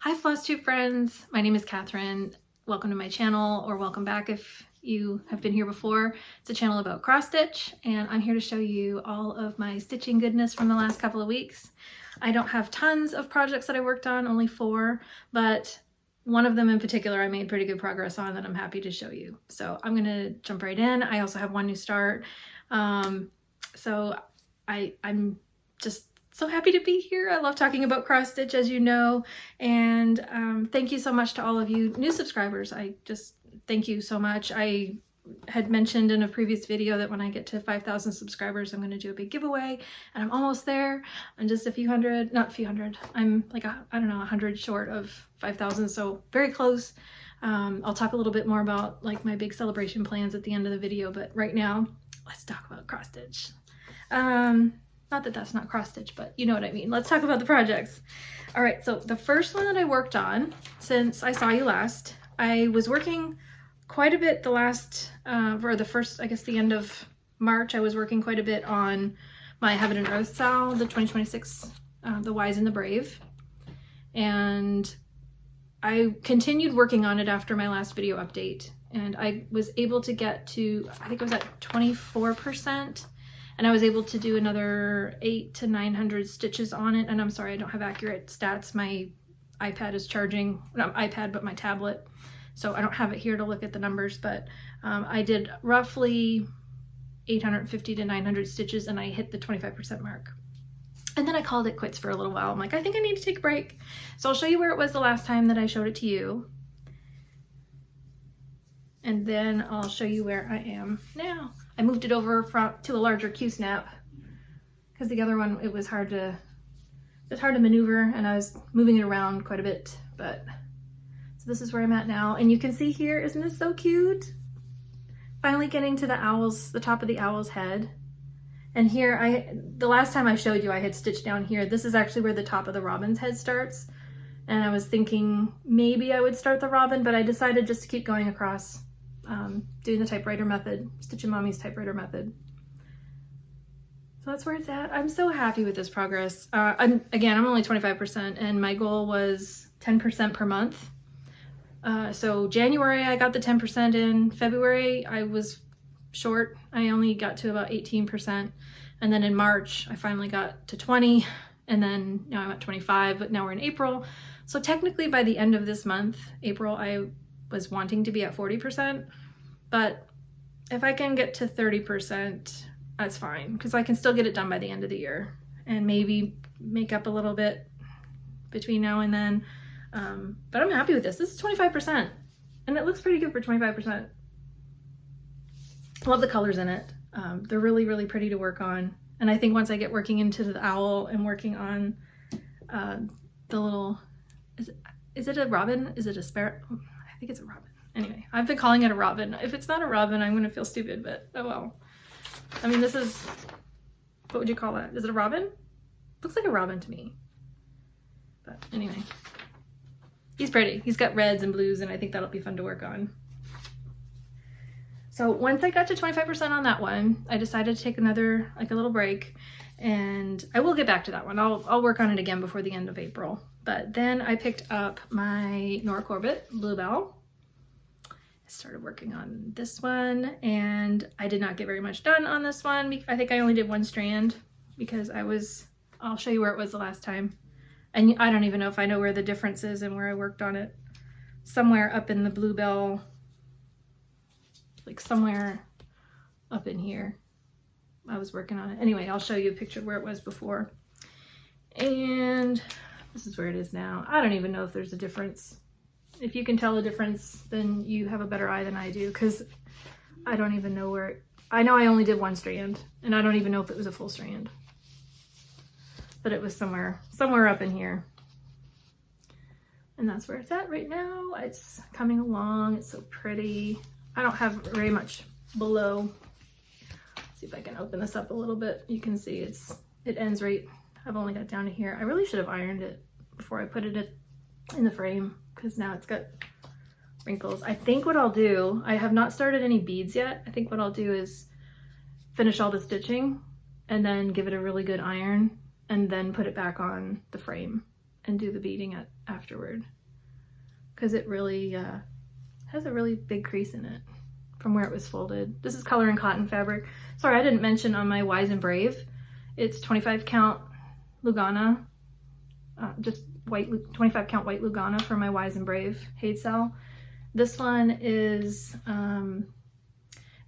Hi Flosstube friends, my name is Catherine. Welcome to my channel, or welcome back if you have been here before. It's a channel about cross stitch, and I'm here to show you all of my stitching goodness from the last couple of weeks. I don't have tons of projects that I worked on, only 4, but one of them in particular I made pretty good progress on that I'm happy to show you. So I'm gonna jump right in. I also have one new start. So I'm just so happy to be here. I love talking about cross stitch, as you know, and thank you so much to all of you new subscribers. I just thank you so much. I had mentioned in a previous video that when I get to 5,000 subscribers, I'm going to do a big giveaway, and I'm almost there. I'm just a few hundred, not a few hundred. I'm like, I don't know, 100 short of 5,000, so very close. I'll talk a little bit more about like my big celebration plans at the end of the video, but right now, let's talk about cross stitch. Not that that's not cross stitch, but you know what I mean. Let's talk about the projects. All right, so the first one that I worked on since I saw you last, I was working quite a bit the last, or the first, I guess the end of March, I was working quite a bit on my Heaven and Earth style, the 2026, the Wise and the Brave. And I continued working on it after my last video update. And I was able to get to, I think it was at 24%. And I was able to do another 800 to 900 stitches on it. And I'm sorry, I don't have accurate stats. My iPad is charging, not iPad, but my tablet. So I don't have it here to look at the numbers, but I did roughly 850 to 900 stitches and I hit the 25% mark. And then I called it quits for a little while. I'm like, I think I need to take a break. So I'll show you where it was the last time that I showed it to you. And then I'll show you where I am now. I moved it over to a larger Q-snap because the other one, it was hard to maneuver, and I was moving it around quite a bit. But so this is where I'm at now, and you can see here, isn't this so cute? Finally getting to the owl's, the top of the owl's head. And here, the last time I showed you, I had stitched down here. This is actually where the top of the robin's head starts. And I was thinking maybe I would start the robin, but I decided just to keep going across. Doing the typewriter method, Stitchin' Mommy's typewriter method. So that's where it's at. I'm so happy with this progress. I'm only 25%, and my goal was 10% per month. So January I got the 10% in. February I was short. I only got to about 18%. And then in March I finally got to 20, and then now I'm at 25, but now we're in April. So technically by the end of this month, April, I was wanting to be at 40%, but if I can get to 30%, that's fine, because I can still get it done by the end of the year and maybe make up a little bit between now and then. But I'm happy with this. This is 25%, and it looks pretty good for 25%. I love the colors in it. They're really, really pretty to work on. And I think once I get working into the owl and working on the little, is it a robin? Is it a sparrow? I think it's a robin. Anyway, I've been calling it a robin. If it's not a robin, I'm gonna feel stupid, but oh well. I mean, this is, what would you call it? Is it a robin? Looks like a robin to me. But anyway, he's pretty. He's got reds and blues, and I think that'll be fun to work on. So once I got to 25% on that one, I decided to take another, like a little break, and I will get back to that one. I'll work on it again before the end of April. But then I picked up my Nora Corbett Bluebell. I started working on this one, and I did not get very much done on this one. I think I only did 1 strand because I'll show you where it was the last time. And I don't even know if I know where the difference is and where I worked on it. Somewhere up in the Bluebell, like somewhere up in here, I was working on it. Anyway, I'll show you a picture of where it was before. And this is where it is now. I don't even know if there's a difference. If you can tell a difference, then you have a better eye than I do, because I don't even know where I know I only did 1 strand, and I don't even know if it was a full strand. But it was somewhere up in here. And that's where it's at right now. It's coming along. It's so pretty. I don't have very much below. Let's see if I can open this up a little bit. You can see it ends right. I've only got down to here. I really should have ironed it before I put it in the frame, because now it's got wrinkles. I think what I'll do, I have not started any beads yet. I think what I'll do is finish all the stitching and then give it a really good iron and then put it back on the frame. and do the beading afterward, because it really has a really big crease in it from where it was folded. This is color and cotton fabric. Sorry, I didn't mention on my Wise and Brave, it's 25 count Lugana, just white 25 count white Lugana for my Wise and Brave HAED cell. This one is,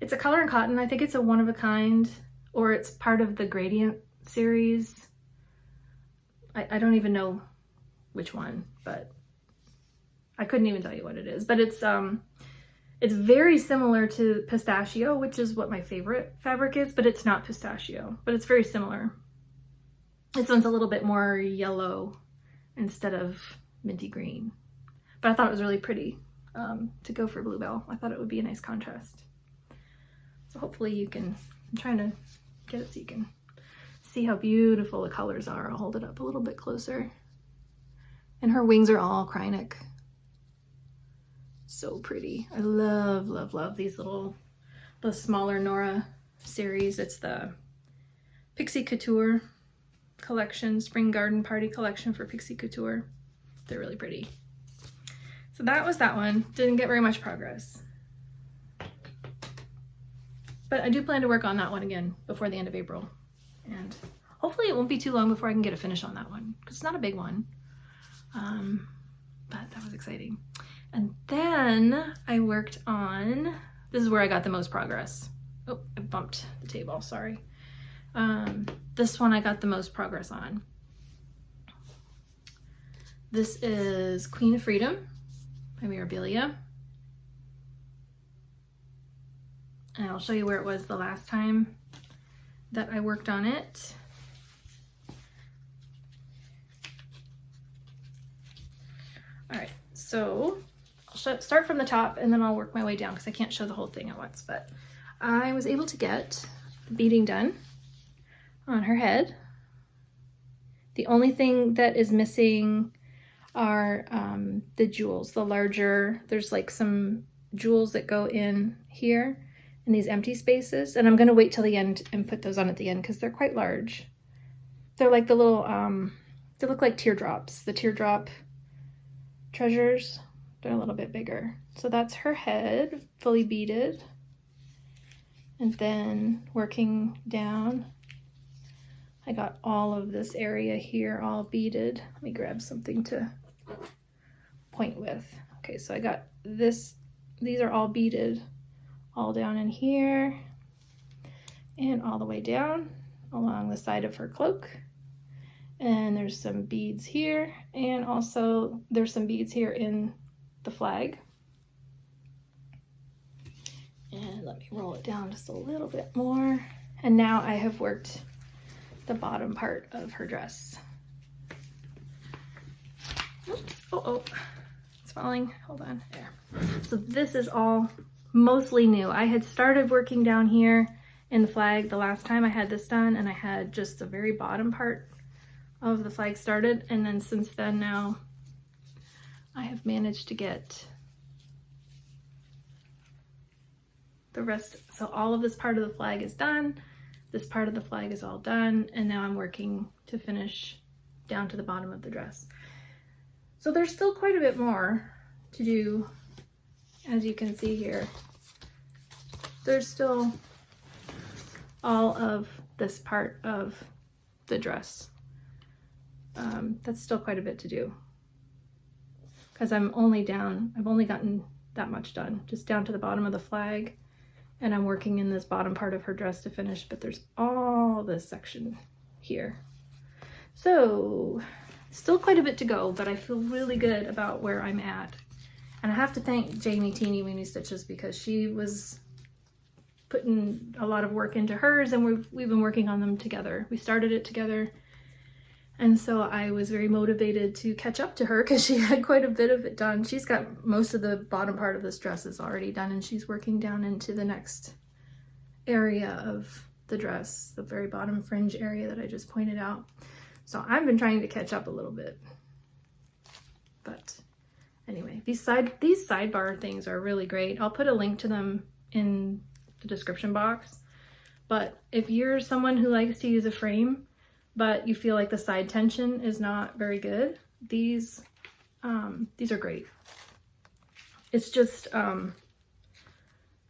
it's a color and cotton. I think it's a one of a kind, or it's part of the Gradient series. I don't even know which one, but I couldn't even tell you what it is. But it's very similar to pistachio, which is what my favorite fabric is, but it's not pistachio, but it's very similar. This one's a little bit more yellow instead of minty green, but I thought it was really pretty to go for Bluebell. I thought it would be a nice contrast. So hopefully you can, I'm trying to get it so you can see how beautiful the colors are. I'll hold it up a little bit closer. And her wings are all Kreinik. So pretty. I love, love, love these the smaller Nora series. It's the Pixie Couture collection, Spring Garden Party collection for Pixie Couture. They're really pretty. So that was that one. Didn't get very much progress. But I do plan to work on that one again before the end of April. And hopefully it won't be too long before I can get a finish on that one, because it's not a big one. But that was exciting. And then I worked on, this is where I got the most progress. Oh, I bumped the table, sorry. This one I got the most progress on. This is Queen of Freedom by Mirabilia. And I'll show you where it was the last time that I worked on it. All right, so I'll start from the top and then I'll work my way down because I can't show the whole thing at once, but I was able to get the beading done on her head. The only thing that is missing are the jewels, the larger, there's like some jewels that go in here in these empty spaces, and I'm gonna wait till the end and put those on at the end because they're quite large. They're like the little, they look like teardrops, the teardrop treasures. They're a little bit bigger. So that's her head, fully beaded. And then working down, I got all of this area here all beaded. Let me grab something to point with. Okay, so I got this, these are all beaded, all down in here and all the way down along the side of her cloak. And there's some beads here, and also there's some beads here in the flag. And let me roll it down just a little bit more. And now I have worked the bottom part of her dress. Oops. Oh, it's falling. Hold on. There. So this is all mostly new. I had started working down here in the flag the last time I had this done, and I had just the very bottom part of the flag started, and then since then now I have managed to get the rest. So all of this part of the flag is done, this part of the flag is all done, and now I'm working to finish down to the bottom of the dress. So there's still quite a bit more to do, as you can see here. There's still all of this part of the dress. That's still quite a bit to do because I've only gotten that much done, just down to the bottom of the flag, and I'm working in this bottom part of her dress to finish, but there's all this section here. So still quite a bit to go, but I feel really good about where I'm at. And I have to thank Jamie Teeny Weeny Stitches because she was putting a lot of work into hers, and we've been working on them together. We started it together. And so I was very motivated to catch up to her because she had quite a bit of it done. She's got most of the bottom part of this dress is already done, and she's working down into the next area of the dress, the very bottom fringe area that I just pointed out. So I've been trying to catch up a little bit. But anyway, these sidebar things are really great. I'll put a link to them in the description box. But if you're someone who likes to use a frame, but you feel like the side tension is not very good, these are great. It's just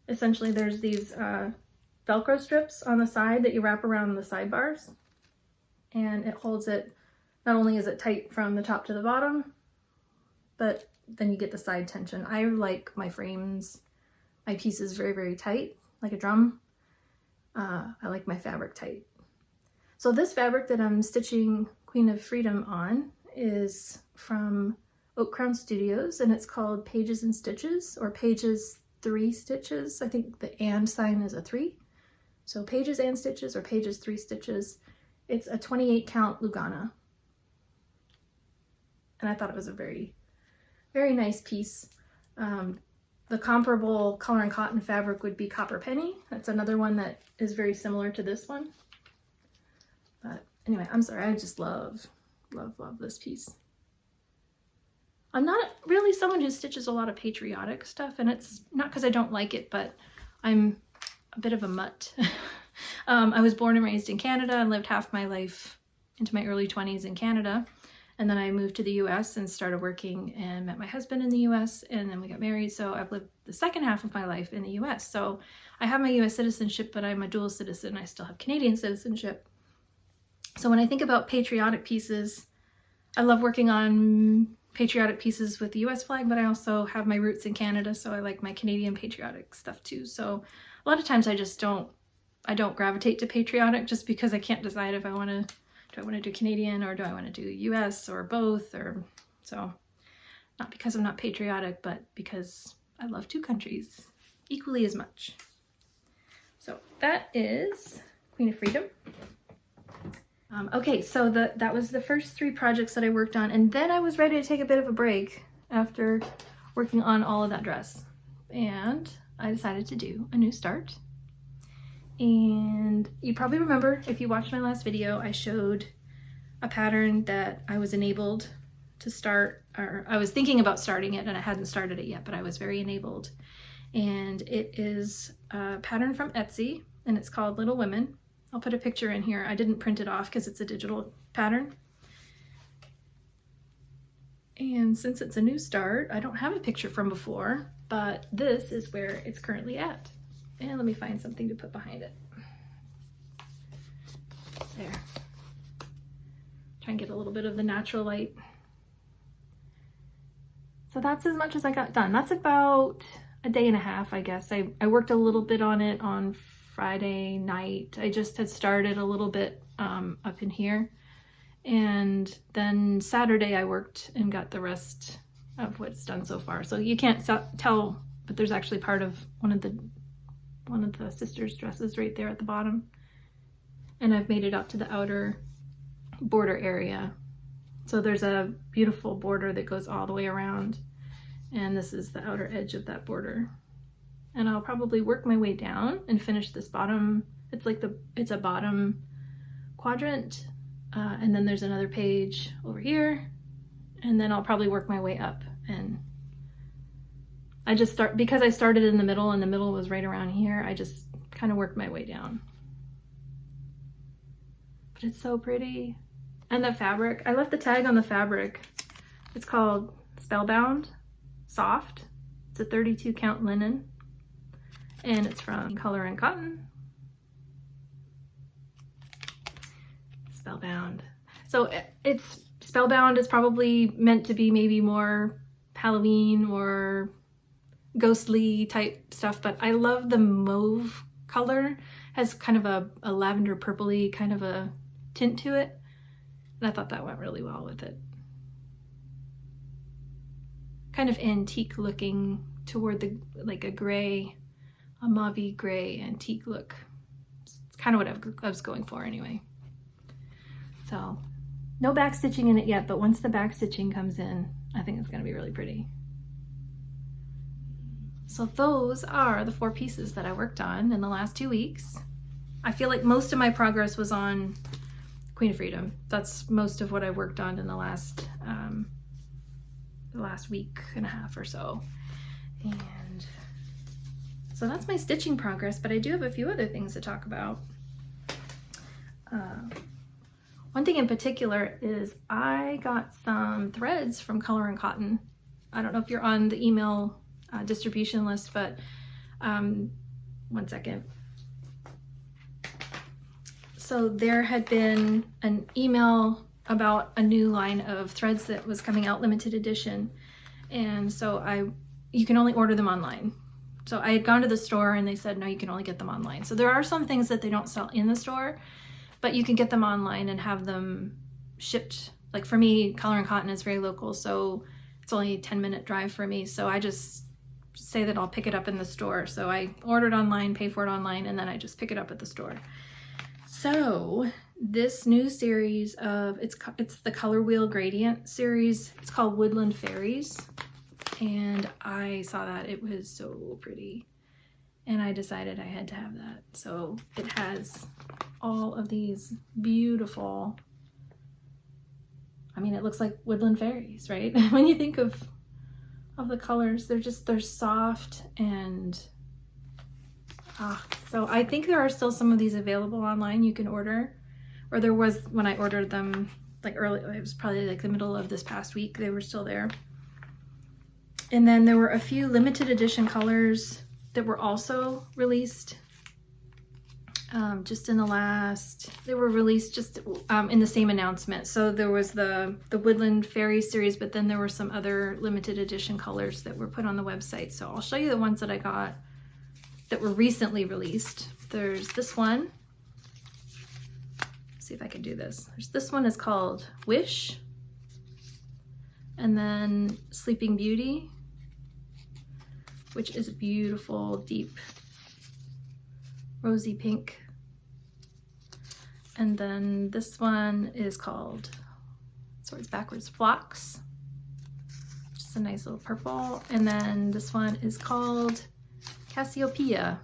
essentially there's these Velcro strips on the side that you wrap around the sidebars, and it holds it. Not only is it tight from the top to the bottom, but then you get the side tension. I like my frames, my pieces very, very tight, like a drum. I like my fabric tight. So this fabric that I'm stitching Queen of Freedom on is from Oak Crown Studios, and it's called Pages3Stitches, or Pages3Stitches. I think the and sign is a 3. So Pages and Stitches, or Pages3Stitches. It's a 28 count Lugana. And I thought it was a very, very nice piece. The comparable color and cotton fabric would be Copper Penny. That's another one that is very similar to this one. But anyway, I'm sorry, I just love, love, love this piece. I'm not really someone who stitches a lot of patriotic stuff, and it's not because I don't like it, but I'm a bit of a mutt. I was born and raised in Canada and lived half my life into my early 20s in Canada. And then I moved to the US and started working and met my husband in the US, and then we got married. So I've lived the second half of my life in the US. So I have my US citizenship, but I'm a dual citizen. I still have Canadian citizenship. So when I think about patriotic pieces, I love working on patriotic pieces with the US flag, but I also have my roots in Canada. So I like my Canadian patriotic stuff too. So a lot of times I don't gravitate to patriotic just because I can't decide if I want to. Do I want to do Canadian, or do I want to do US, or both? Or so, not because I'm not patriotic, but because I love two countries equally as much. So that is Queen of Freedom. Okay, so that was the first 3 projects that I worked on, and then I was ready to take a bit of a break after working on all of that dress, and I decided to do a new start. And you probably remember, if you watched my last video, I showed a pattern that I was enabled to start, or I was thinking about starting it and I hadn't started it yet, but I was very enabled. And it is a pattern from Etsy, and it's called Little Women. I'll put a picture in here. I didn't print it off because it's a digital pattern. And since it's a new start, I don't have a picture from before, but this is where it's currently at. And let me find something to put behind it. There. Try and get a little bit of the natural light. So that's as much as I got done. That's about a day and a half, I guess. I worked a little bit on it on Friday night. I just had started a little bit up in here. And then Saturday I worked and got the rest of what's done so far. So you can't tell, but there's actually part of one of the sisters' dresses right there at the bottom. And I've made it up to the outer border area. So there's a beautiful border that goes all the way around, and this is the outer edge of that border. And I'll probably work my way down and finish this bottom. It's a bottom quadrant, and then there's another page over here, and then I'll probably work my way up. And I just because I started in the middle and the middle was right around here, I just kind of worked my way down. But it's so pretty. And the fabric, I left the tag on the fabric. It's called Spellbound Soft. It's a 32 count linen, and it's from Color and Cotton. Spellbound. So it's Spellbound is probably meant to be maybe more Halloween or ghostly type stuff, but I love the mauve color. Has kind of a lavender purpley kind of a tint to it, and I thought that went really well with it. Kind of antique looking toward the, like a gray, a mauvey gray antique look. It's kind of what I was going for anyway. So no back stitching in it yet, but once the back stitching comes in, I think it's going to be really pretty. So those are the 4 pieces that I worked on in the last 2 weeks. I feel like most of my progress was on Queen of Freedom. That's most of what I worked on in the last week and a half or so. And so that's my stitching progress, but I do have a few other things to talk about. One thing in particular is I got some threads from Color and Cotton. I don't know if you're on the email distribution list, but one second. So there had been an email about a new line of threads that was coming out, limited edition. And so you can only order them online. So I had gone to the store and they said, no, you can only get them online. So there are some things that they don't sell in the store, but you can get them online and have them shipped. Like for me, Color and Cotton is very local, so it's only a 10-minute drive for me. So I just say that I'll pick it up in the store. So I ordered online, pay for it online, and then I just pick it up at the store. So this new series of, it's the Color Wheel Gradient series. It's called Woodland Fairies. And I saw that, it was so pretty. And I decided I had to have that. So it has all of these beautiful, I mean, it looks like woodland fairies, right? When you think of the colors, they're soft and so I think there are still some of these available online you can order, or there was when I ordered them like early, it was probably like the middle of this past week, they were still there. And then there were a few limited edition colors that were also released just in the last, they were released just in the same announcement. So there was the Woodland Fairy series, but then there were some other limited edition colors that were put on the website. So I'll show you the ones that I got that were recently released. There's this one. Let's see if I can do this. This one is called Wish. And then Sleeping Beauty, which is a beautiful, deep, rosy pink. And then this one is called, so it's backwards, Phlox. Just a nice little purple. And then this one is called Cassiopeia.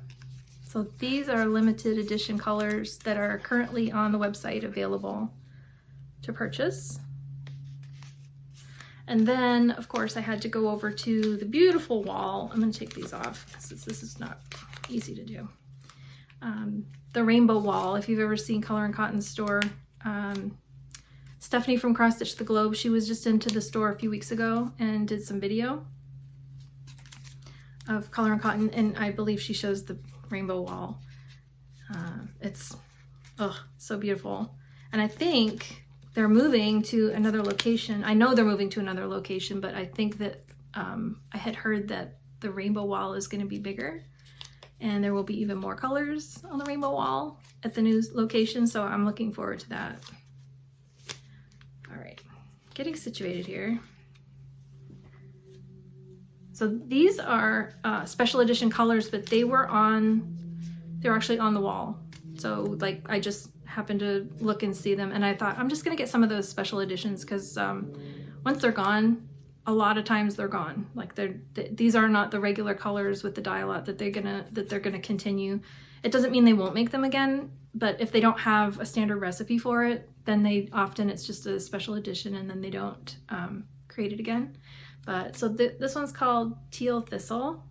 So these are limited edition colors that are currently on the website available to purchase. And then, of course, I had to go over to the beautiful wall. I'm going to take these off because this is not easy to do. The rainbow wall, if you've ever seen Color and Cotton store. Stephanie from Cross Stitch the Globe, she was just into the store a few weeks ago and did some video of Color and Cotton, and I believe she shows the rainbow wall. It's so beautiful. And I think they're moving to another location. I know they're moving to another location, but I think that I had heard that the rainbow wall is going to be bigger and there will be even more colors on the rainbow wall at the new location. So I'm looking forward to that. All right, getting situated here. So these are special edition colors, but they're actually on the wall. So like I just happened to look and see them and I thought I'm just gonna get some of those special editions because once they're gone, a lot of times they're gone. Like these are not the regular colors with the dye-lot that they're gonna continue. It doesn't mean they won't make them again, but if they don't have a standard recipe for it, then it's just a special edition and then they don't create it again. But so this one's called Teal Thistle.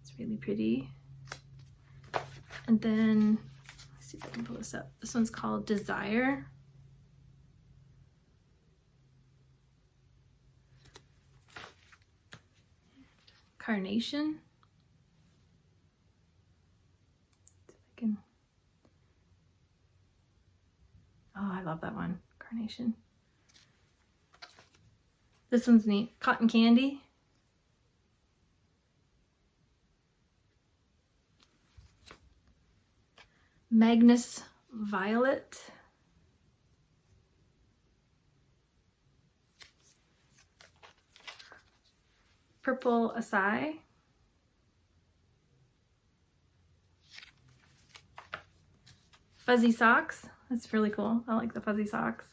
It's really pretty. And then, let's see if I can pull this up. This one's called Desire. Carnation. See if I can. Oh, I love that one. Carnation. This one's neat. Cotton Candy. Magnus Violet. Purple Acai. Fuzzy Socks. That's really cool. I like the fuzzy socks.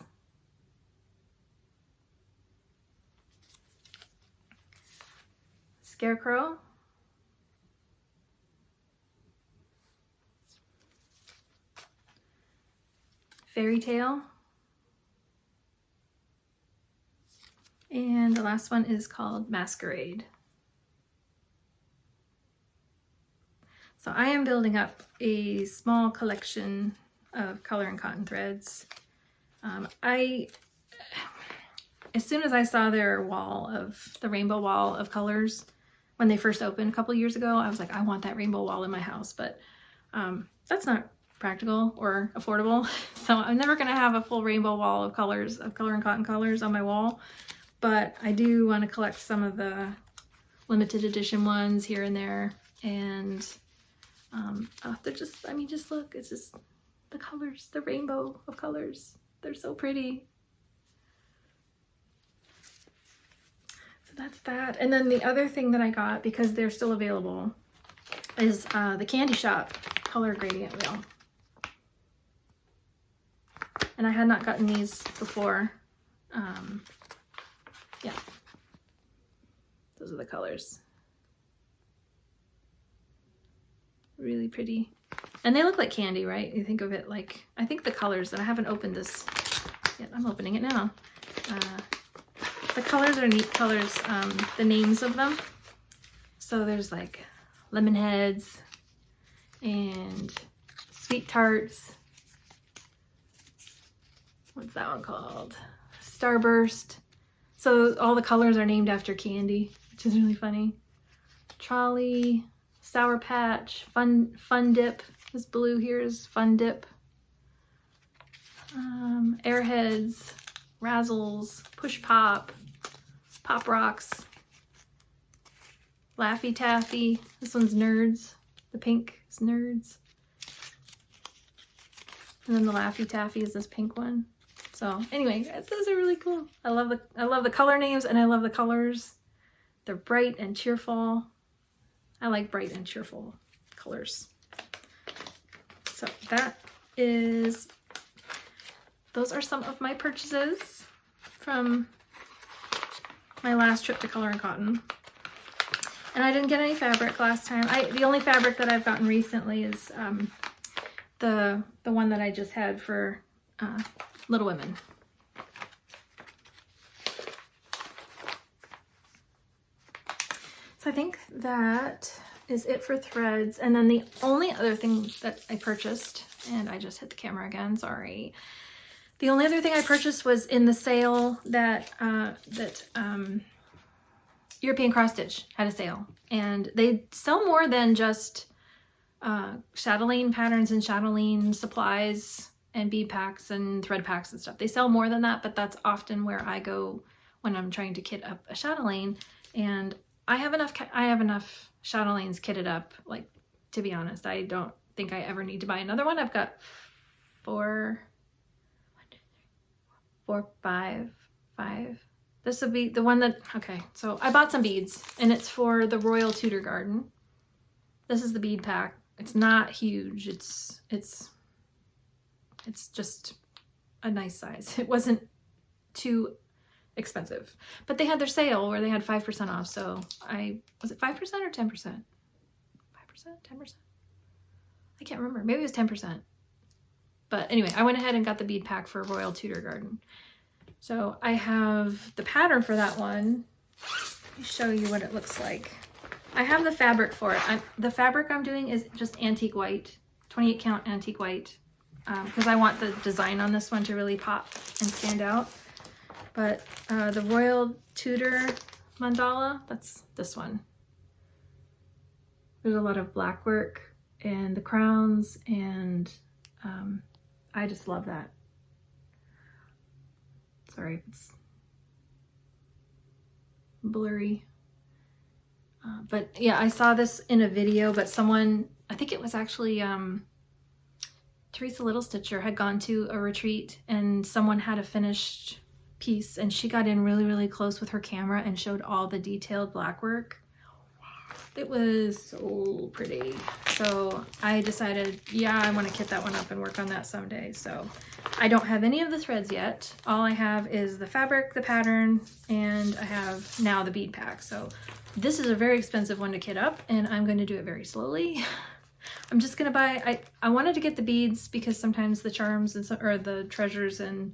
Scarecrow. Fairy Tale. And the last one is called Masquerade. So I am building up a small collection of color and cotton threads. As soon as I saw their wall of the rainbow wall of colors when they first opened a couple years ago, I was like, I want that rainbow wall in my house, but that's not practical or affordable. So I'm never gonna have a full rainbow wall of colors, of color and cotton colors on my wall, but I do want to collect some of the limited edition ones here and there. And they're just, I mean, just look, it's just the colors, the rainbow of colors. They're so pretty. So that's that. And then the other thing that I got, because they're still available, is the Candy Shop color gradient wheel. And I had not gotten these before. Yeah, those are the colors. Really pretty. And they look like candy, right? You think of it like, I think the colors, and I haven't opened this yet, I'm opening it now. The colors are neat colors, the names of them. So there's like lemon heads and sweet tarts. What's that one called? Starburst. So all the colors are named after candy, which is really funny. Trolley, Sour Patch, Fun Dip. This blue here is Fun Dip. Airheads, Razzles, Push Pop, Pop Rocks, Laffy Taffy. This one's Nerds. The pink is Nerds. And then the Laffy Taffy is this pink one. So anyway, those are really cool. I love the color names, and I love the colors. They're bright and cheerful. I like bright and cheerful colors. So those are some of my purchases from my last trip to Color and Cotton. And I didn't get any fabric last time. The only fabric that I've gotten recently is the one that I just had for Little Women. So I think that is it for threads. And then the only other thing that I purchased, and I just hit the camera again, sorry. The only other thing I purchased was in the sale that European Cross Stitch had a sale. And they sell more than just chatelaine patterns and chatelaine supplies and bead packs and thread packs and stuff. They sell more than that, but that's often where I go when I'm trying to kit up a chatelaine. And I have enough chatelaines kitted up. Like, to be honest, I don't think I ever need to buy another one. I've got five. This will be the one that, okay, so I bought some beads, and it's for the Royal Tudor Garden. This is the bead pack. It's not huge. It's just a nice size. It wasn't too expensive, but they had their sale where they had 5% off. So was it 5% or 10%? 5%, 10%? I can't remember. Maybe it was 10%. But anyway, I went ahead and got the bead pack for Royal Tudor Garden. So I have the pattern for that one. Let me show you what it looks like. I have the fabric for it. The fabric I'm doing is just antique white, 28 count antique white, because I want the design on this one to really pop and stand out. But the Royal Tudor mandala, that's this one. There's a lot of black work and the crowns, and I just love that. Sorry, it's blurry. But yeah, I saw this in a video, but someone, I think it was actually Teresa Little Stitcher, had gone to a retreat, and someone had a finished piece, and she got in really, really close with her camera and showed all the detailed black work. It was so pretty. So I decided, yeah, I want to kit that one up and work on that someday. So I don't have any of the threads yet. All I have is the fabric, the pattern, and I have now the bead pack. So this is a very expensive one to kit up, and I'm going to do it very slowly. I'm just going to buy, I wanted to get the beads because sometimes the charms or the treasures and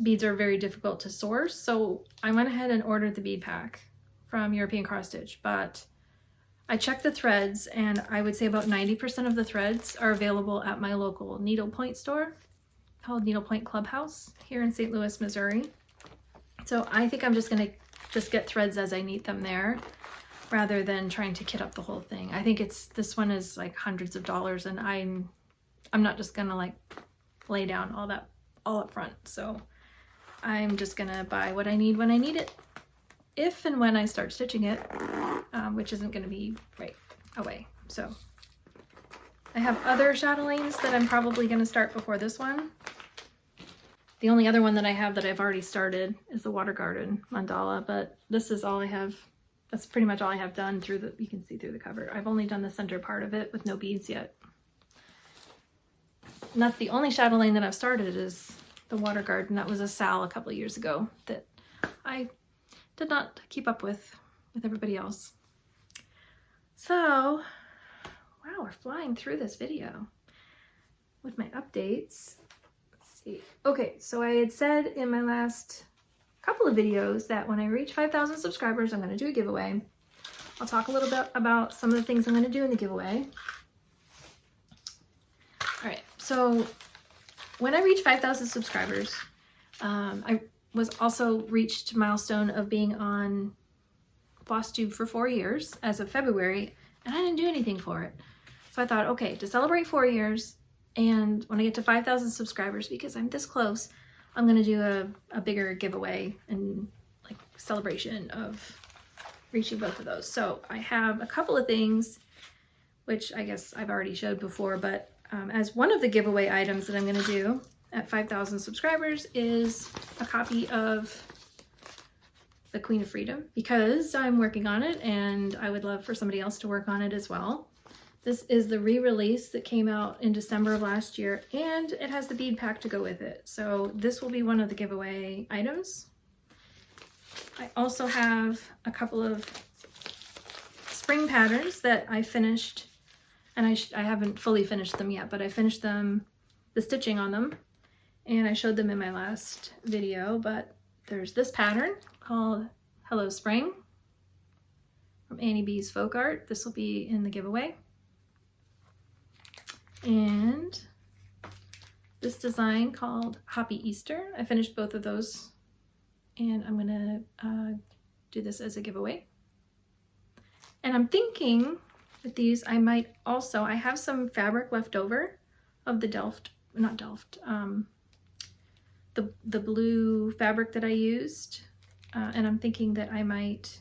beads are very difficult to source. So I went ahead and ordered the bead pack from European Cross Stitch, but I checked the threads, and I would say about 90% of the threads are available at my local needlepoint store called Needlepoint Clubhouse here in St. Louis, Missouri. So I think I'm just gonna get threads as I need them there, rather than trying to kit up the whole thing. I think this one is like hundreds of dollars, and I'm not just gonna like lay down all that all up front. So I'm just gonna buy what I need when I need it, if and when I start stitching it, which isn't gonna be right away. So I have other chatelaines that I'm probably gonna start before this one. The only other one that I have that I've already started is the Water Garden mandala, but this is all I have. That's pretty much all I have done through the, you can see through the cover. I've only done the center part of it with no beads yet. And that's the only chatelaine that I've started is the Water Garden. That was a Sal a couple of years ago that I did not keep up with everybody else. So, wow, we're flying through this video with my updates. Okay, so I had said in my last couple of videos that when I reach 5,000 subscribers, I'm going to do a giveaway. I'll talk a little bit about some of the things I'm going to do in the giveaway. All right, so when I reach 5,000 subscribers, I was also reached a milestone of being on Flosstube for 4 years as of February, and I didn't do anything for it. So I thought, okay, to celebrate 4 years, and when I get to 5,000 subscribers, because I'm this close, I'm gonna do a bigger giveaway and like celebration of reaching both of those. So I have a couple of things, which I guess I've already showed before, but as one of the giveaway items that I'm gonna do at 5,000 subscribers is a copy of the Queen of Freedom, because I'm working on it and I would love for somebody else to work on it as well. This is the re-release that came out in December of last year, and it has the bead pack to go with it. So this will be one of the giveaway items. I also have a couple of spring patterns that I finished, and I haven't fully finished them yet, but I finished them, the stitching on them, and I showed them in my last video. But there's this pattern called Hello Spring from Annie B's Folk Art. This will be in the giveaway. And this design called Hoppy Easter. I finished both of those, and I'm gonna do this as a giveaway. And I'm thinking with these, I might also, I have some fabric left over of the the blue fabric that I used, and I'm thinking that I might,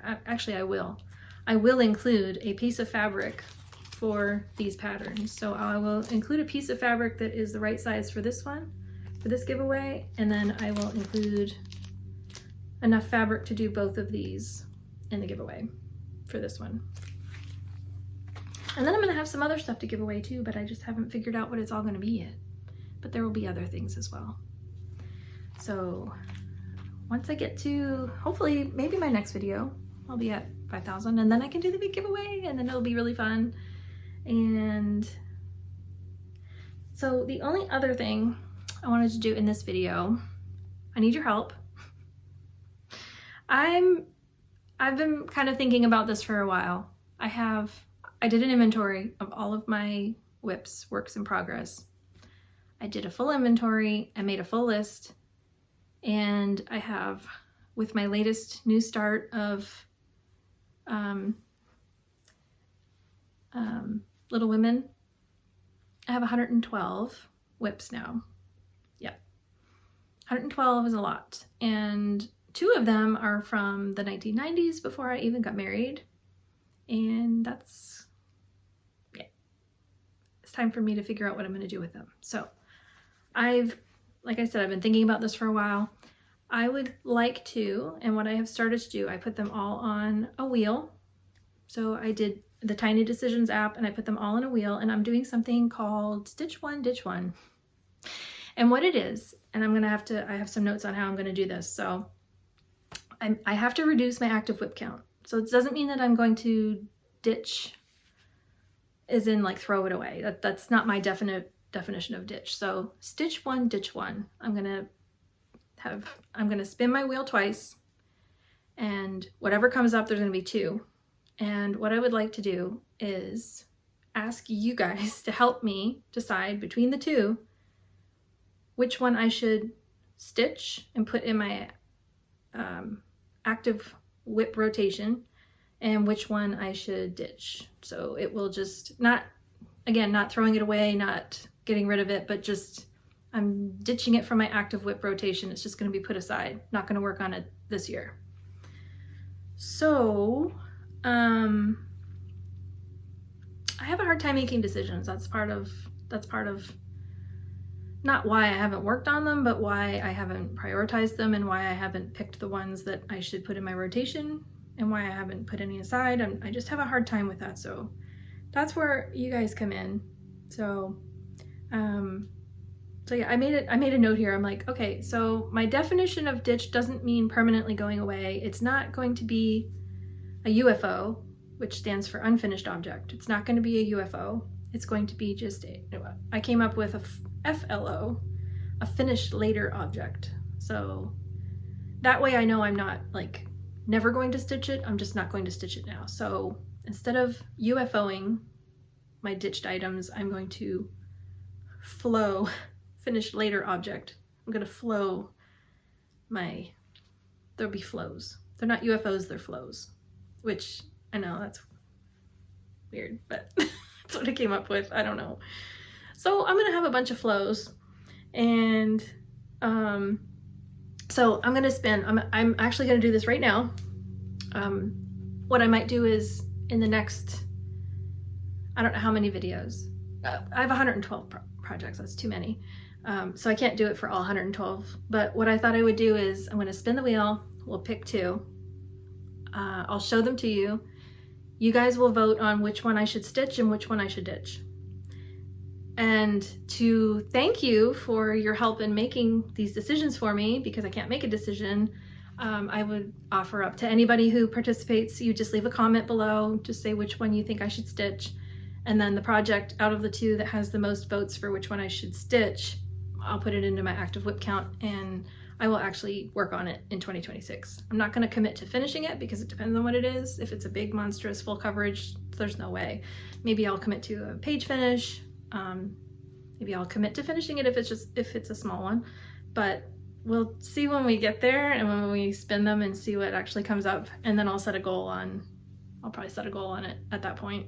actually I will include a piece of fabric for these patterns. So I will include a piece of fabric that is the right size for this one, for this giveaway, and then I will include enough fabric to do both of these in the giveaway for this one. And then I'm gonna have some other stuff to give away too, but I just haven't figured out what it's all gonna be yet. But there will be other things as well. So once I get to, hopefully, maybe my next video, I'll be at 5,000, and then I can do the big giveaway, and then it'll be really fun. And so the only other thing I wanted to do in this video, I need your help. I've been kind of thinking about this for a while. I did an inventory of all of my WIPs, works in progress. I did a full inventory, I made a full list, and I have, with my latest new start of Little Women, I have 112 WIPs now. Yeah, 112 is a lot, and 2 of them are from the 1990s, before I even got married, and that's, yeah, it's time for me to figure out what I'm going to do with them. So like I said, I've been thinking about this for a while. I would like to, and what I have started to do, I put them all on a wheel. So I did the Tiny Decisions app, and I put them all in a wheel, and I'm doing something called Stitch One, Ditch One. And what it is, and I have some notes on how I'm going to do this. So I have to reduce my active WIP count. So it doesn't mean that I'm going to ditch, as in like throw it away. That's not my definition of ditch. So stitch one, ditch one. I'm gonna spin my wheel twice, and whatever comes up, there's gonna be 2. And what I would like to do is ask you guys to help me decide between the two which one I should stitch and put in my active WIP rotation and which one I should ditch. So it will just not throwing it away, not getting rid of it, but just I'm ditching it from my active WIP rotation. It's just going to be put aside. Not going to work on it this year. So I have a hard time making decisions. That's part of not why I haven't worked on them, but why I haven't prioritized them and why I haven't picked the ones that I should put in my rotation and why I haven't put any aside. I just have a hard time with that. So that's where you guys come in. So yeah, I made a note here. I'm like, okay, so my definition of ditch doesn't mean permanently going away. It's not going to be a UFO, which stands for unfinished object. It's not going to be a UFO. It's going to be just I came up with a FLO, a finished later object. So that way I know I'm not like never going to stitch it. I'm just not going to stitch it now. So instead of UFOing my ditched items, I'm going to flow finished later object. I'm going to flow there'll be flows. They're not UFOs, they're flows, which I know that's weird, but that's what I came up with. I don't know. So I'm going to have a bunch of flows, and so I'm going to spin. I'm actually going to do this right now. What I might do is in the next, I don't know how many videos. I have 112 projects. That's too many. So I can't do it for all 112. But what I thought I would do is I'm going to spin the wheel. We'll pick two. I'll show them to you. You guys will vote on which one I should stitch and which one I should ditch. And to thank you for your help in making these decisions for me, because I can't make a decision, I would offer up to anybody who participates, you just leave a comment below, just say which one you think I should stitch. And then the project out of the two that has the most votes for which one I should stitch, I'll put it into my active WIP count and I will actually work on it in 2026. I'm not going to commit to finishing it because it depends on what it is. If it's a big, monstrous, full coverage, there's no way. Maybe I'll commit to a page finish. Maybe I'll commit to finishing it if it's a small one. But we'll see when we get there and when we spin them and see what actually comes up. And then I'll probably set a goal on it at that point.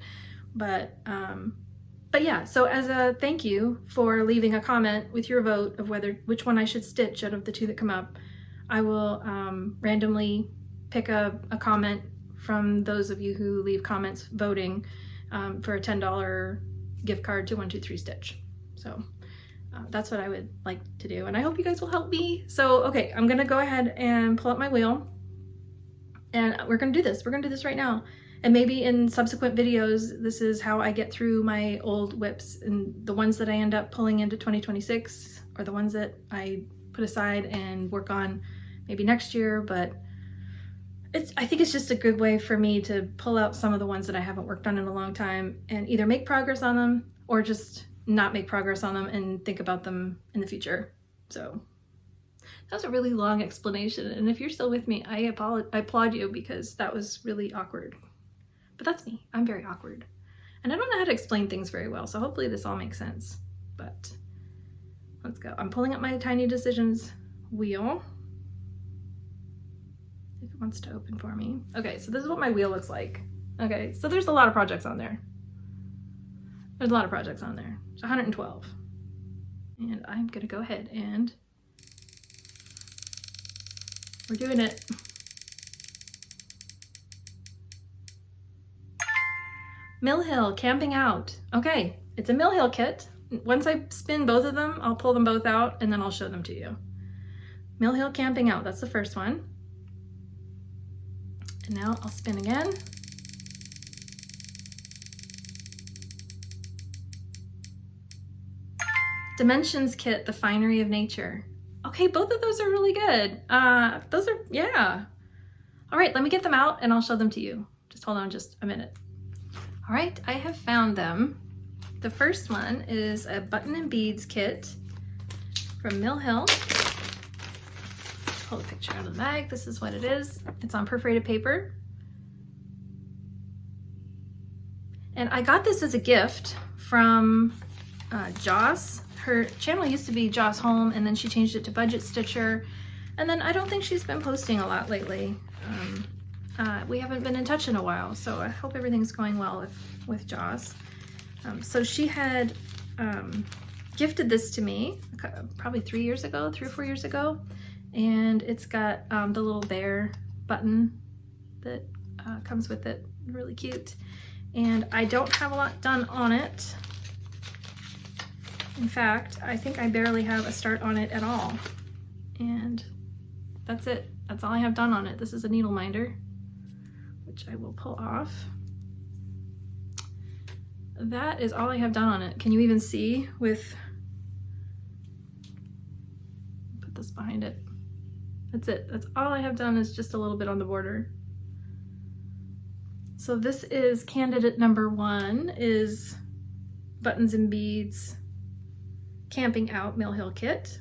But yeah, so as a thank you for leaving a comment with your vote of which one I should stitch out of the two that come up, I will randomly pick a comment from those of you who leave comments voting for a $10 gift card to 123Stitch. So that's what I would like to do, and I hope you guys will help me. So okay, I'm gonna go ahead and pull up my wheel, and we're gonna do this. We're gonna do this right now. And maybe in subsequent videos, this is how I get through my old WIPs, and the ones that I end up pulling into 2026 or the ones that I put aside and work on maybe next year. But I think it's just a good way for me to pull out some of the ones that I haven't worked on in a long time and either make progress on them or just not make progress on them and think about them in the future. So that was a really long explanation. And if you're still with me, I applaud you because that was really awkward. But that's me. I'm very awkward. And I don't know how to explain things very well, so hopefully this all makes sense. But let's go. I'm pulling up my Tiny Decisions wheel. If it wants to open for me. Okay, so this is what my wheel looks like. Okay, so there's a lot of projects on there. There's a lot of projects on there. It's 112. And I'm gonna go ahead and we're doing it. Mill Hill, Camping Out. Okay, it's a Mill Hill kit. Once I spin both of them, I'll pull them both out and then I'll show them to you. Mill Hill, Camping Out, that's the first one. And now I'll spin again. Dimensions Kit, The Finery of Nature. Okay, both of those are really good. Yeah. All right, let me get them out and I'll show them to you. Just hold on just a minute. All right, I have found them. The first one is a button and beads kit from Mill Hill. Pull a picture out of the bag. This is what it is. It's on perforated paper. And I got this as a gift from Joss. Her channel used to be Joss Home, and then she changed it to Budget Stitcher. And then I don't think she's been posting a lot lately. We haven't been in touch in a while, so I hope everything's going well with Joss. So she had gifted this to me probably 3 or 4 years ago. And it's got the little bear button that comes with it, really cute. And I don't have a lot done on it. In fact, I think I barely have a start on it at all. And that's it. That's all I have done on it. This is a needle minder, which I will pull off. That is all I have done on it. Can you even see with, put this behind it. That's it. That's all I have done, is just a little bit on the border. So this is candidate number 1, is Buttons and Beads Camping Out Mill Hill Kit.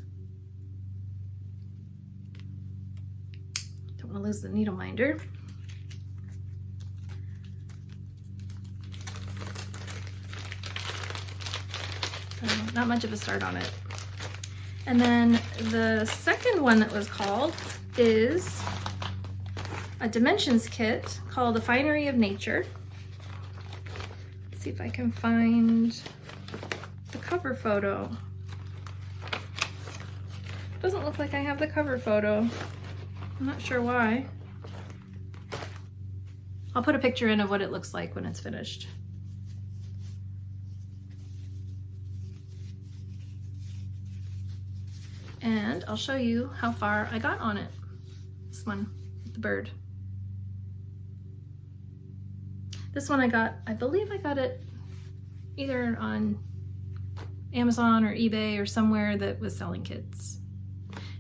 Don't want to lose the needle minder. So not much of a start on it. And then the second one that was called is a Dimensions kit called The Finery of Nature. Let's see if I can find the cover photo. Doesn't look like I have the cover photo. I'm not sure why. I'll put a picture in of what it looks like when it's finished. And I'll show you how far I got on it. This one, the bird. This one I believe I got it either on Amazon or eBay or somewhere that was selling kits.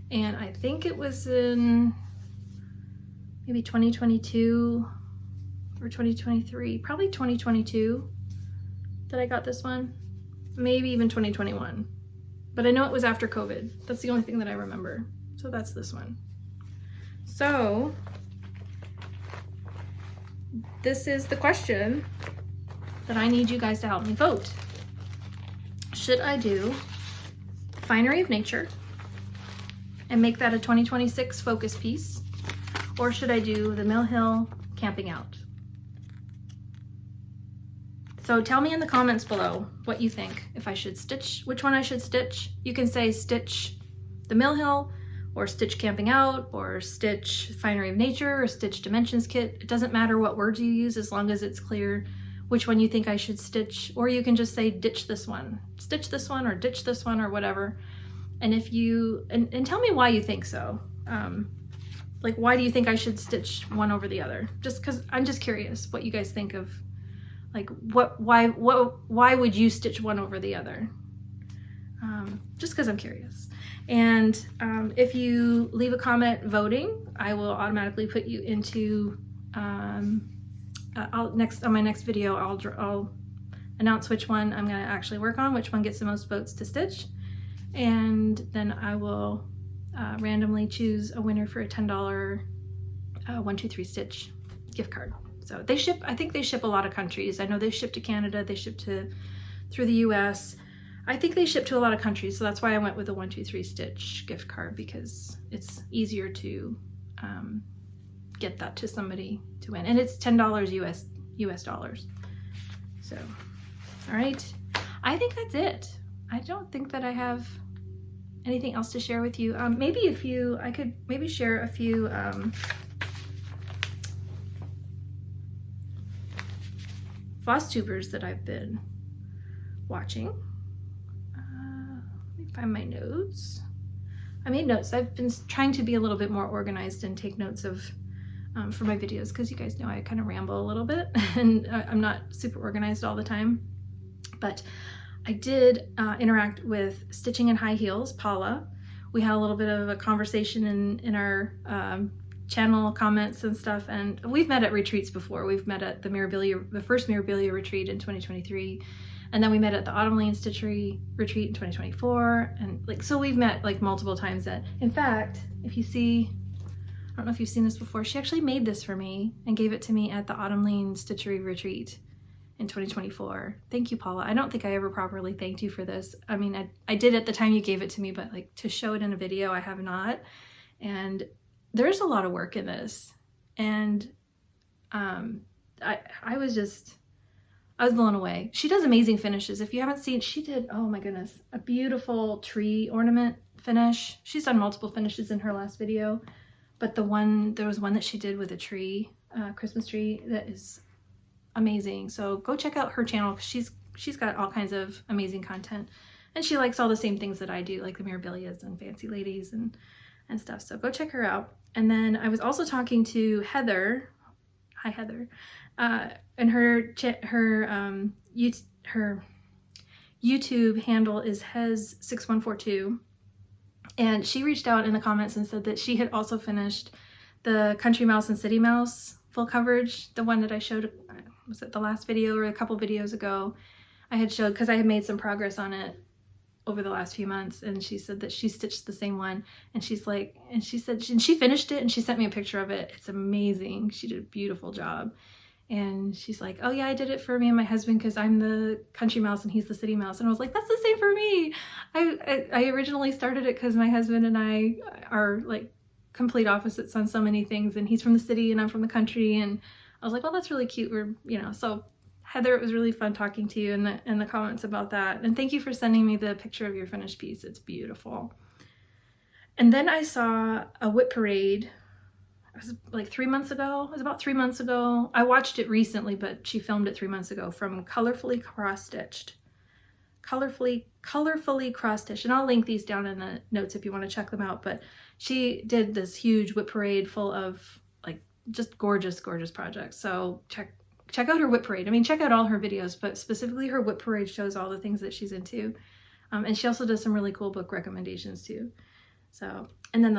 And I think it was in maybe 2022 or 2023, probably 2022 that I got this one, maybe even 2021. But I know it was after COVID. That's the only thing that I remember. So that's this one. So this is the question that I need you guys to help me vote. Should I do Finery of Nature and make that a 2026 focus piece? Or should I do the Mill Hill Camping Out? So tell me in the comments below what you think, if I should stitch, which one I should stitch. You can say stitch the Mill Hill, or stitch Camping Out, or stitch Finery of Nature, or stitch Dimensions Kit. It doesn't matter what words you use as long as it's clear which one you think I should stitch. Or you can just say ditch this one, stitch this one, or ditch this one, or whatever. And if you, and tell me why you think so. Like, why do you think I should stitch one over the other? Just because I'm just curious what you guys think of, like, why would you stitch one over the other? Just because I'm curious. And if you leave a comment voting, I will automatically put you into, on my next video, I'll announce which one I'm gonna actually work on, which one gets the most votes to stitch. And then I will randomly choose a winner for a $10 1-2-3 Stitch gift card. So they ship, I think they ship a lot of countries. I know they ship to Canada, they ship through the US. I think they ship to a lot of countries, so that's why I went with the 1-2-3 Stitch gift card, because it's easier to get that to somebody to win. And it's $10 US dollars. So, all right. I think that's it. I don't think that I have anything else to share with you. Maybe I could maybe share a few Flosstubers that I've been watching. Let me find my notes. I made notes. I've been trying to be a little bit more organized and take notes of for my videos, because you guys know I kind of ramble a little bit and I'm not super organized all the time. But I did interact with Stitching in High Heels, Paula. We had a little bit of a conversation in our channel comments and stuff, and we've met at retreats before. We've met at the first Mirabilia retreat in 2023, and then we met at the Autumn Lane Stitchery retreat in 2024, and so we've met like multiple times. In fact, if you see, I don't know if you've seen this before, she actually made this for me and gave it to me at the Autumn Lane Stitchery retreat in 2024. Thank you, Paula. I don't think I ever properly thanked you for this. I mean, I did at the time you gave it to me, but like to show it in a video, I have not. And there's a lot of work in this. And I was blown away. She does amazing finishes. If you haven't seen, she did, oh my goodness, a beautiful tree ornament finish. She's done multiple finishes in her last video, but there was one that she did with a tree, Christmas tree, that is amazing. So go check out her channel, because she's got all kinds of amazing content, and she likes all the same things that I do, like the Mirabilias and Fancy Ladies and stuff. So go check her out. And then I was also talking to Heather. Hi, Heather. And her YouTube handle is Hez6142. And she reached out in the comments and said that she had also finished the Country Mouse and City Mouse full coverage, the one that I showed, was it the last video or a couple videos ago? I had showed, because I had made some progress on it over the last few months, and she said that she stitched the same one, and she's like, and she said, and she finished it, and she sent me a picture of it. It's amazing. She did a beautiful job. And she's like, oh yeah, I did it for me and my husband because I'm the country mouse and he's the city mouse. And I was like, that's the same for me. I originally started it because my husband and I are like complete opposites on so many things, and he's from the city and I'm from the country. And I was like, well, that's really cute. We're, you know, so Heather, it was really fun talking to you in the comments about that. And thank you for sending me the picture of your finished piece. It's beautiful. And then I saw a WIP parade. It was like 3 months ago. It was about 3 months ago. I watched it recently, but she filmed it 3 months ago, from Colorfully Cross-Stitched. Colorfully Cross-Stitched. And I'll link these down in the notes if you want to check them out. But she did this huge WIP parade full of like just gorgeous, gorgeous projects. So check out her WIP parade. I mean, check out all her videos, but specifically her WIP parade shows all the things that she's into. And she also does some really cool book recommendations too. So, and then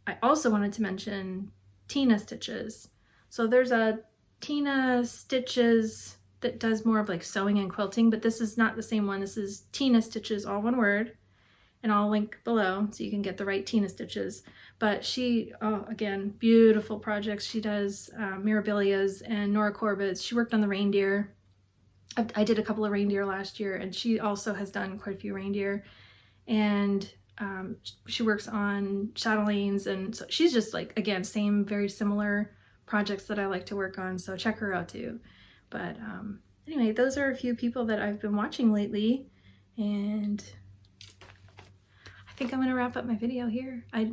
I also wanted to mention Tina Stitches. So there's a Tina Stitches that does more of like sewing and quilting, but this is not the same one. This is Tina Stitches, all one word, and I'll link below so you can get the right Tina Stitches. But she, oh, again, beautiful projects. She does Mirabilias and Nora Corbett's. She worked on the reindeer. I did a couple of reindeer last year, and she also has done quite a few reindeer. And she works on chatelaines, and so she's just like, again, same, very similar projects that I like to work on. So check her out too. But anyway, those are a few people that I've been watching lately, and I think I'm gonna wrap up my video here. I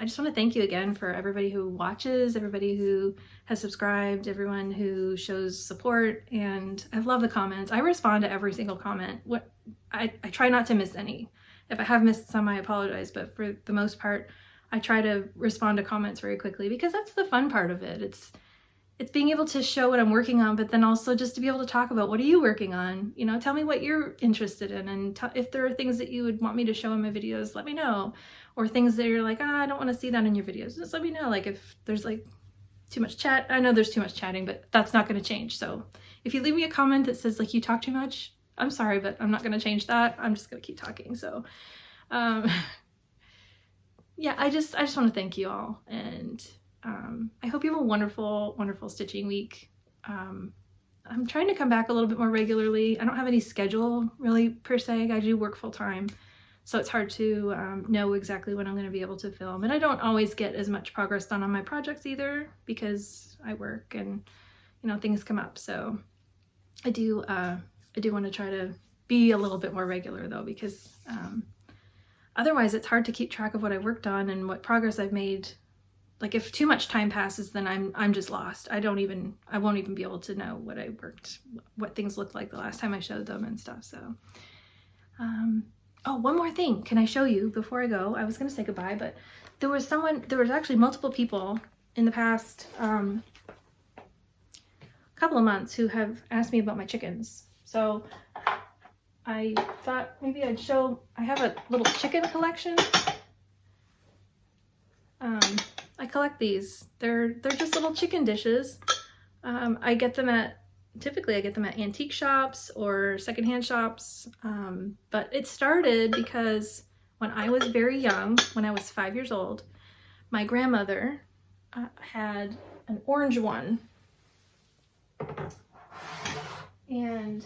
just want to thank you again for everybody who watches, everybody who has subscribed, everyone who shows support, and I love the comments. I respond to every single comment. I try not to miss any. If I have missed some, I apologize, but for the most part, I try to respond to comments very quickly, because that's the fun part of it. It's being able to show what I'm working on, but then also just to be able to talk about, what are you working on? You know, tell me what you're interested in, and if there are things that you would want me to show in my videos, let me know. Or things that you're like, I don't want to see that in your videos, just let me know. Like if there's like too much chat, I know there's too much chatting, but that's not going to change. So if you leave me a comment that says like you talk too much, I'm sorry, but I'm not going to change that. I'm just going to keep talking. So, yeah, I just want to thank you all. And, I hope you have a wonderful, wonderful stitching week. I'm trying to come back a little bit more regularly. I don't have any schedule really per se. I do work full time. So it's hard to know exactly when I'm going to be able to film. And I don't always get as much progress done on my projects either, because I work and, you know, things come up. So I do want to try to be a little bit more regular though, because otherwise it's hard to keep track of what I worked on and what progress I've made. Like if too much time passes, then I'm just lost. I won't even be able to know what I worked, what things looked like the last time I showed them and stuff. So, oh, one more thing. Can I show you before I go? I was going to say goodbye, but there was actually multiple people in the past couple of months who have asked me about my chickens. So I thought maybe I'd show, I have a little chicken collection. I collect these. They're just little chicken dishes. I get them typically I get them at antique shops or secondhand shops. But it started because when I was very young, when I was 5 years old, my grandmother had an orange one. And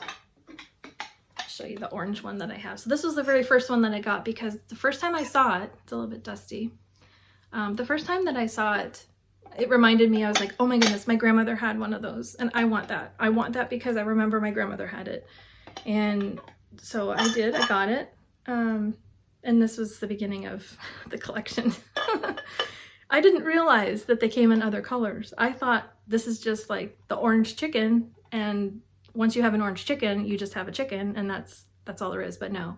I'll show you the orange one that I have. So this was the very first one that I got because the first time I saw it, it's a little bit dusty. The first time that I saw it, it reminded me, I was like, oh my goodness, my grandmother had one of those and I want that. I want that because I remember my grandmother had it. And so I did, I got it. And this was the beginning of the collection. I didn't realize that they came in other colors. I thought this is just like the orange chicken, and once you have an orange chicken, you just have a chicken, and that's all there is. But no,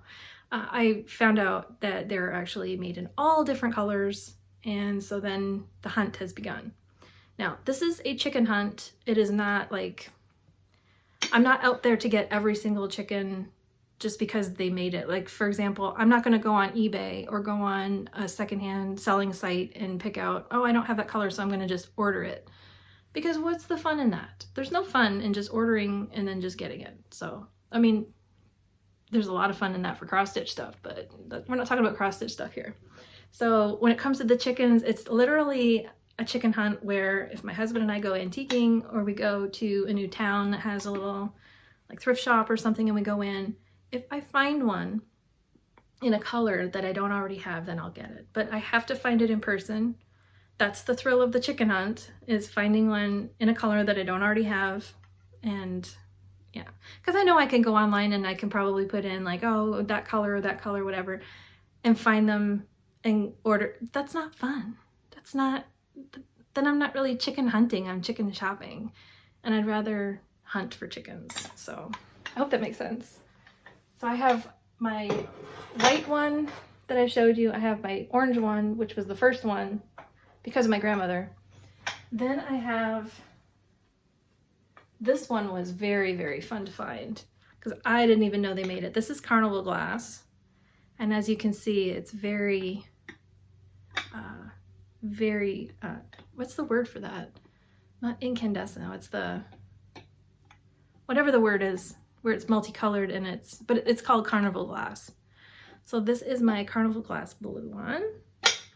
I found out that they're actually made in all different colors, and so then the hunt has begun. Now, this is a chicken hunt. It is not like, I'm not out there to get every single chicken just because they made it. Like, for example, I'm not going to go on eBay or go on a secondhand selling site and pick out, oh, I don't have that color, so I'm going to just order it. Because what's the fun in that? There's no fun in just ordering and then just getting it. So, I mean, there's a lot of fun in that for cross-stitch stuff, but we're not talking about cross-stitch stuff here. So when it comes to the chickens, it's literally a chicken hunt where if my husband and I go antiquing, or we go to a new town that has a little like thrift shop or something and we go in, if I find one in a color that I don't already have, then I'll get it. But I have to find it in person. That's the thrill of the chicken hunt, is finding one in a color that I don't already have. And yeah, because I know I can go online and I can probably put in like, oh, that color, whatever, and find them and order. That's not fun. That's not, then I'm not really chicken hunting, I'm chicken shopping. And I'd rather hunt for chickens. So I hope that makes sense. So I have my white one that I showed you. I have my orange one, which was the first one because of my grandmother. Then I have, this one was very, very fun to find because I didn't even know they made it. This is Carnival glass. And as you can see, it's very, what's the word for that? Not incandescent, no, it's the, whatever the word is, where it's multicolored and but it's called Carnival glass. So this is my Carnival glass blue one,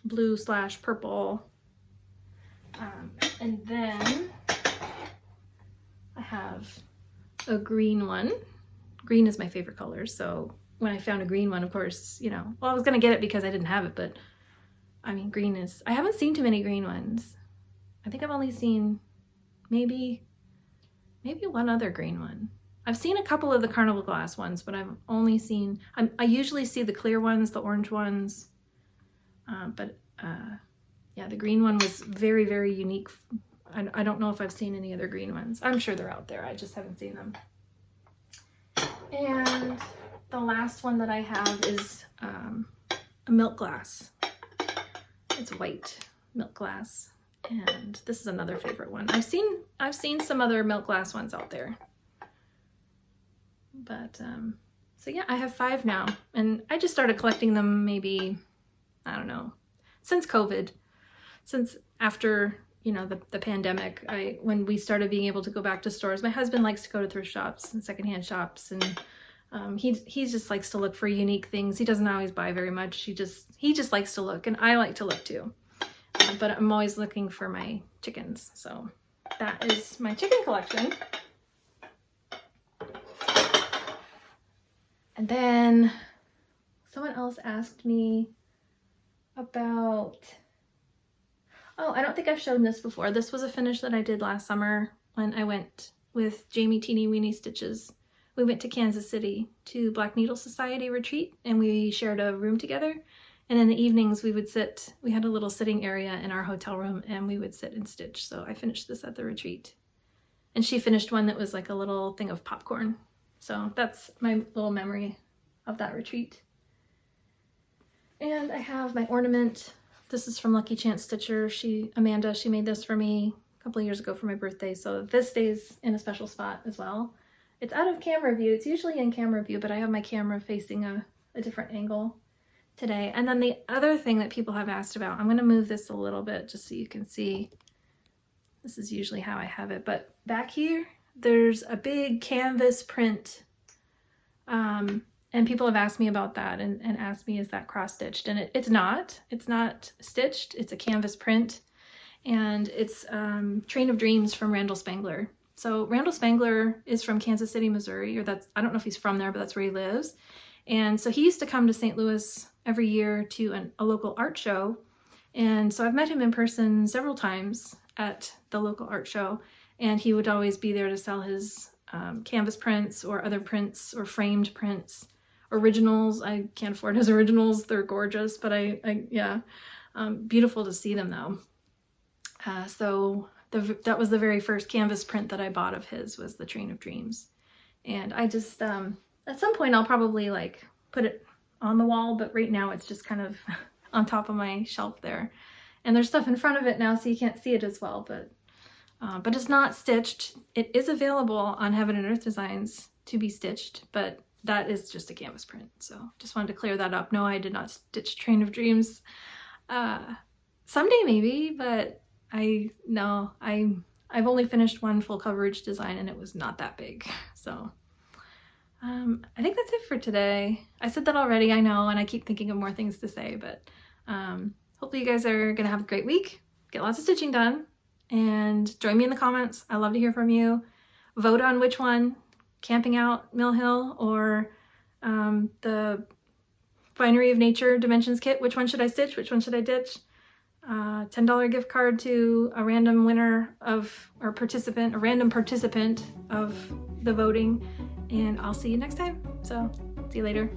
blue/purple. And then I have a green one. Green is my favorite color. So when I found a green one, of course, you know, well, I was gonna get it because I didn't have it, but I mean, green is, I haven't seen too many green ones. I think I've only seen maybe one other green one. I've seen a couple of the Carnival glass ones, but I've only seen, I usually see the clear ones, the orange ones, yeah, the green one was very, very unique. I don't know if I've seen any other green ones. I'm sure they're out there, I just haven't seen them. And the last one that I have is a milk glass. It's white milk glass, and this is another favorite one. I've seen some other milk glass ones out there. But, so yeah, I have 5 now, and I just started collecting them maybe, I don't know, since COVID, since after, you know, the pandemic, when we started being able to go back to stores. My husband likes to go to thrift shops and secondhand shops, and he just likes to look for unique things. He doesn't always buy very much. He just likes to look, and I like to look too. But I'm always looking for my chickens. So that is my chicken collection. And then someone else asked me about, oh, I don't think I've shown this before. This was a finish that I did last summer when I went with Jamie Teeny Weeny Stitches. We went to Kansas City to Black Needle Society retreat, and we shared a room together. And in the evenings we would sit, we had a little sitting area in our hotel room, and we would sit and stitch. So I finished this at the retreat. And she finished one that was like a little thing of popcorn. So that's my little memory of that retreat. And I have my ornament. This is from Lucky Chance Stitcher. Amanda, she made this for me a couple of years ago for my birthday. So this stays in a special spot as well. It's out of camera view. It's usually in camera view, but I have my camera facing a different angle today. And then the other thing that people have asked about, I'm going to move this a little bit just so you can see. This is usually how I have it, but back here, there's a big canvas print, and people have asked me about that and asked me, is that cross-stitched? And it's not stitched, it's a canvas print, and it's Train of Dreams from Randall Spangler. So Randall Spangler is from Kansas City, Missouri, or I don't know if he's from there, but that's where he lives. And so he used to come to St. Louis every year to a local art show. And so I've met him in person several times at the local art show, and he would always be there to sell his canvas prints or other prints or framed prints. Originals, I can't afford his originals. They're gorgeous, but yeah, beautiful to see them though. So that was the very first canvas print that I bought of his, was the Train of Dreams. And I just, at some point I'll probably like put it on the wall, but right now it's just kind of on top of my shelf there. And there's stuff in front of it now, so you can't see it as well, but it's not stitched. It is available on Heaven and Earth Designs to be stitched, but that is just a canvas print. So just wanted to clear that up. No, I did not stitch Train of Dreams. Someday maybe, but I've only finished one full coverage design and it was not that big. So I think that's it for today. I said that already, I know, and I keep thinking of more things to say, but hopefully you guys are gonna have a great week, get lots of stitching done, and join me in the comments. I love to hear from you. Vote on which one, Camping Out Mill Hill or the Finery of Nature Dimensions Kit. Which one should I stitch? Which one should I ditch? $10 gift card to a random winner of, or participant, a random participant of the voting. And I'll see you next time. So see you later.